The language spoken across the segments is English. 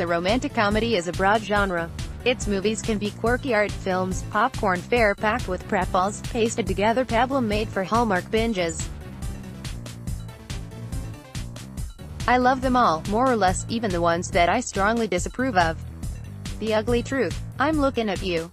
The romantic comedy is a broad genre. Its movies can be quirky art films, popcorn fare packed with pratfalls, pasted together pablum made for Hallmark binges. I love them all, more or less, even the ones that I strongly disapprove of. The ugly truth. I'm looking at you.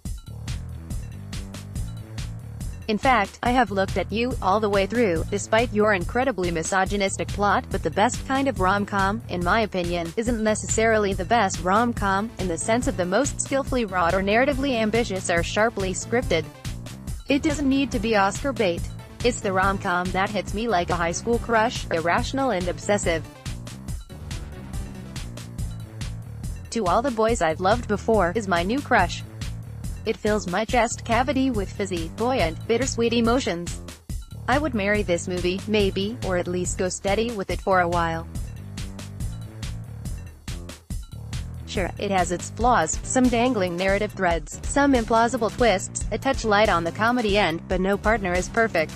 In fact, I have looked at you, all the way through, despite your incredibly misogynistic plot, but the best kind of rom-com, in my opinion, isn't necessarily the best rom-com, in the sense of the most skillfully wrought or narratively ambitious or sharply scripted. It doesn't need to be Oscar bait. It's the rom-com that hits me like a high school crush, irrational and obsessive. To All the Boys I've Loved Before is my new crush. It fills my chest cavity with fizzy, buoyant, bittersweet emotions. I would marry this movie, maybe, or at least go steady with it for a while. Sure, it has its flaws, some dangling narrative threads, some implausible twists, a touch light on the comedy end, but no partner is perfect.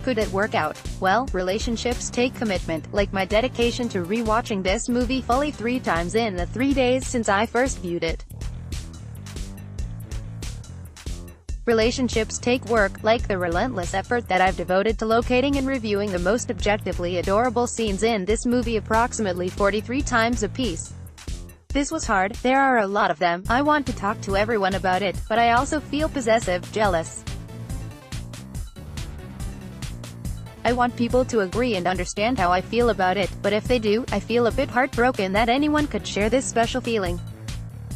Could it work out? Well, relationships take commitment, like my dedication to re-watching this movie fully 3 times in the 3 days since I first viewed it. Relationships take work, like the relentless effort that I've devoted to locating and reviewing the most objectively adorable scenes in this movie approximately 43 times apiece. This was hard, there are a lot of them, I want to talk to everyone about it, but I also feel possessive, jealous. I want people to agree and understand how I feel about it, but if they do, I feel a bit heartbroken that anyone could share this special feeling.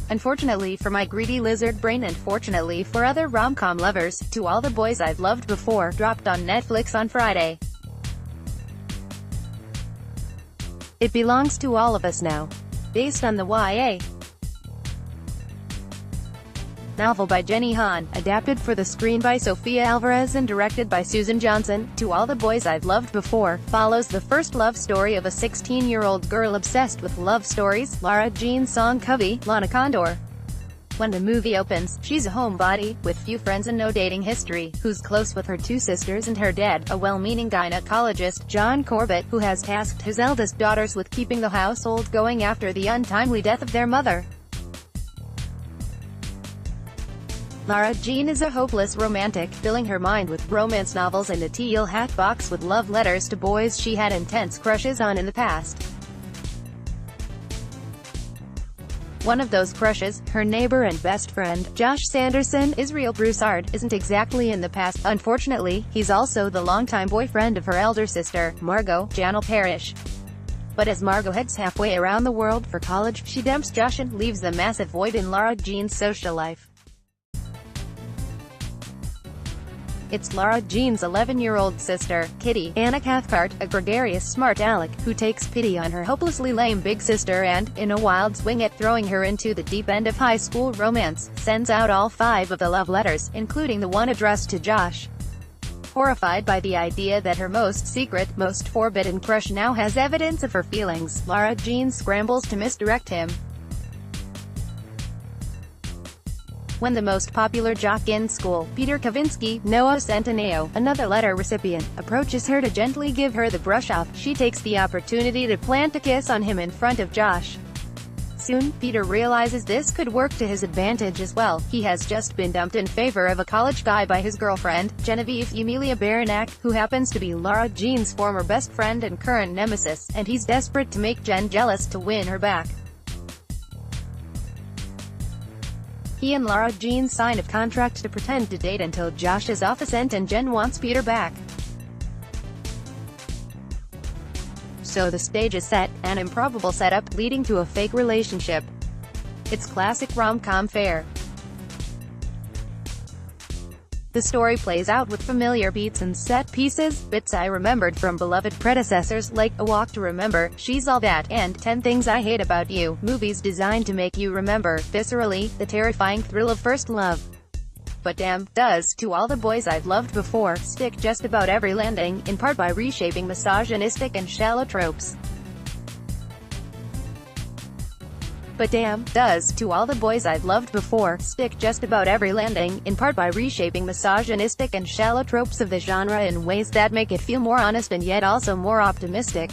Unfortunately for my greedy lizard brain and fortunately for other rom-com lovers, To All the Boys I've Loved Before dropped on Netflix on Friday. It belongs to all of us now. Based on the YA novel by Jenny Han, adapted for the screen by Sofia Alvarez and directed by Susan Johnson, To All the Boys I've Loved Before follows the first love story of a 16-year-old girl obsessed with love stories, Lara Jean Song Covey, Lana Condor. When the movie opens, she's a homebody, with few friends and no dating history, who's close with her 2 sisters and her dad, a well-meaning gynecologist, John Corbett, who has tasked his eldest daughters with keeping the household going after the untimely death of their mother. Lara Jean is a hopeless romantic, filling her mind with romance novels and a teal hat box with love letters to boys she had intense crushes on in the past. One of those crushes, her neighbor and best friend, Josh Sanderson, Israel Broussard, isn't exactly in the past. Unfortunately, he's also the longtime boyfriend of her elder sister, Margot, Janelle Parrish. But as Margot heads halfway around the world for college, she dumps Josh and leaves the massive void in Lara Jean's social life. It's Lara Jean's 11-year-old sister, Kitty, Anna Cathcart, a gregarious smart aleck, who takes pity on her hopelessly lame big sister and, in a wild swing at throwing her into the deep end of high school romance, sends out all 5 of the love letters, including the one addressed to Josh. Horrified by the idea that her most secret, most forbidden crush now has evidence of her feelings, Lara Jean scrambles to misdirect him. When the most popular jock in school, Peter Kavinsky, Noah Centineo, another letter recipient, approaches her to gently give her the brush off, she takes the opportunity to plant a kiss on him in front of Josh. Soon, Peter realizes this could work to his advantage as well. He has just been dumped in favor of a college guy by his girlfriend, Genevieve Emilia Baranak, who happens to be Lara Jean's former best friend and current nemesis, and he's desperate to make Jen jealous to win her back. He and Lara Jean sign a contract to pretend to date until Josh is off a scent and Jen wants Peter back. So the stage is set, an improbable setup, leading to a fake relationship. It's classic rom-com fare. The story plays out with familiar beats and set pieces, bits I remembered from beloved predecessors like A Walk to Remember, She's All That, and 10 Things I Hate About You, movies designed to make you remember, viscerally, the terrifying thrill of first love. But damn, does To All the Boys I've Loved Before stick just about every landing, in part by reshaping misogynistic and shallow tropes. But damn, does To All the Boys I've Loved Before stick just about every landing, in part by reshaping misogynistic and shallow tropes of the genre in ways that make it feel more honest and yet also more optimistic.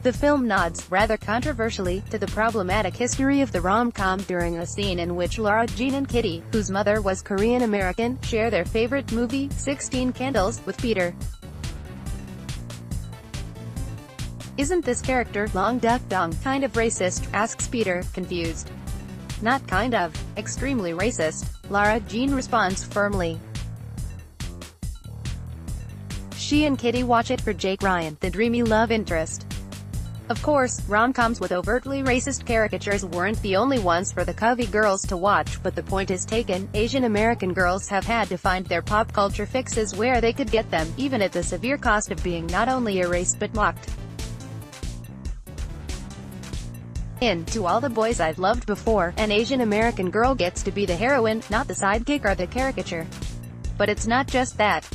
The film nods, rather controversially, to the problematic history of the rom-com during a scene in which Lara Jean and Kitty, whose mother was Korean American, share their favorite movie, 16 Candles, with Peter. "Isn't this character, Long Duck Dong, kind of racist?" asks Peter, confused. "Not kind of. Extremely racist," Lara Jean responds firmly. She and Kitty watch it for Jake Ryan, the dreamy love interest. Of course, rom-coms with overtly racist caricatures weren't the only ones for the Covey girls to watch, but the point is taken. Asian American girls have had to find their pop culture fixes where they could get them, even at the severe cost of being not only erased but mocked. In To All the Boys I've Loved Before, an Asian American girl gets to be the heroine, not the sidekick or the caricature. But it's not just that.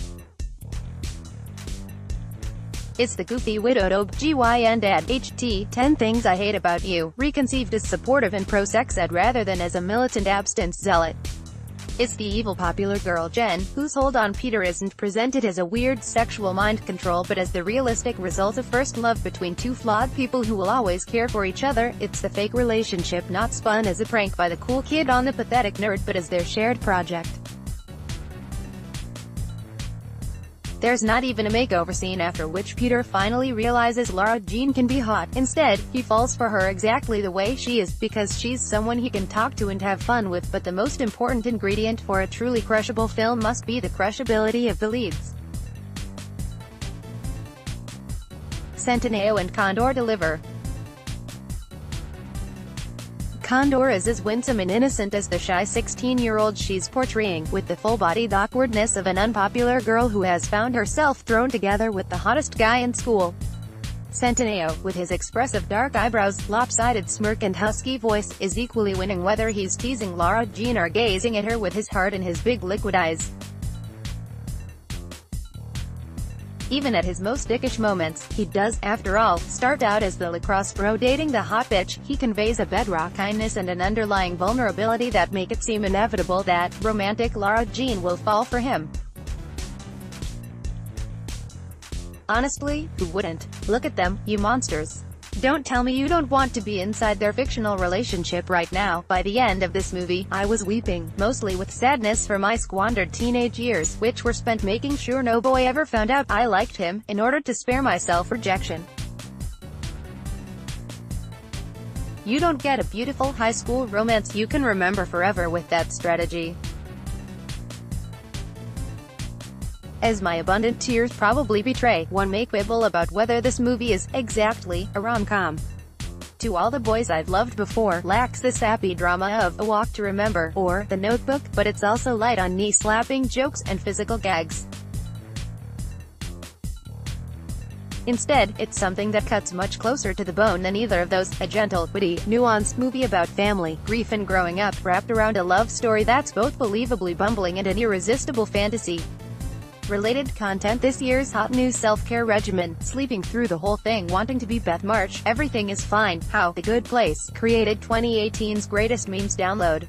It's the goofy widowed OB/GYN dad, HT, 10 Things I Hate About You, reconceived as supportive and pro-sex ed rather than as a militant abstinence zealot. It's the evil popular girl Jen, whose hold on Peter isn't presented as a weird sexual mind control but as the realistic result of first love between two flawed people who will always care for each other. It's the fake relationship not spun as a prank by the cool kid on the pathetic nerd but as their shared project. There's not even a makeover scene after which Peter finally realizes Lara Jean can be hot. Instead, he falls for her exactly the way she is, because she's someone he can talk to and have fun with. But the most important ingredient for a truly crushable film must be the crushability of the leads. Centineo and Condor deliver. Condor is as winsome and innocent as the shy 16-year-old she's portraying, with the full-bodied awkwardness of an unpopular girl who has found herself thrown together with the hottest guy in school. Centineo, with his expressive dark eyebrows, lopsided smirk and husky voice, is equally winning whether he's teasing Lara Jean or gazing at her with his heart in his big liquid eyes. Even at his most dickish moments, he does, after all, start out as the lacrosse bro dating the hot bitch. He conveys a bedrock kindness and an underlying vulnerability that make it seem inevitable that romantic Lara Jean will fall for him. Honestly, who wouldn't? Look at them, you monsters. Don't tell me you don't want to be inside their fictional relationship right now. By the end of this movie, I was weeping, mostly with sadness for my squandered teenage years, which were spent making sure no boy ever found out I liked him, in order to spare myself rejection. You don't get a beautiful high school romance you can remember forever with that strategy. As my abundant tears probably betray, one may quibble about whether this movie is, exactly, a rom-com. To All the Boys I've Loved Before lacks the sappy drama of A Walk to Remember, or The Notebook, but it's also light on knee-slapping jokes and physical gags. Instead, it's something that cuts much closer to the bone than either of those, a gentle, witty, nuanced movie about family, grief and growing up, wrapped around a love story that's both believably bumbling and an irresistible fantasy. Related content: this year's hot new self-care regimen, sleeping through the whole thing, wanting to be Beth March, Everything is Fine, How, The Good Place, created 2018's greatest memes download.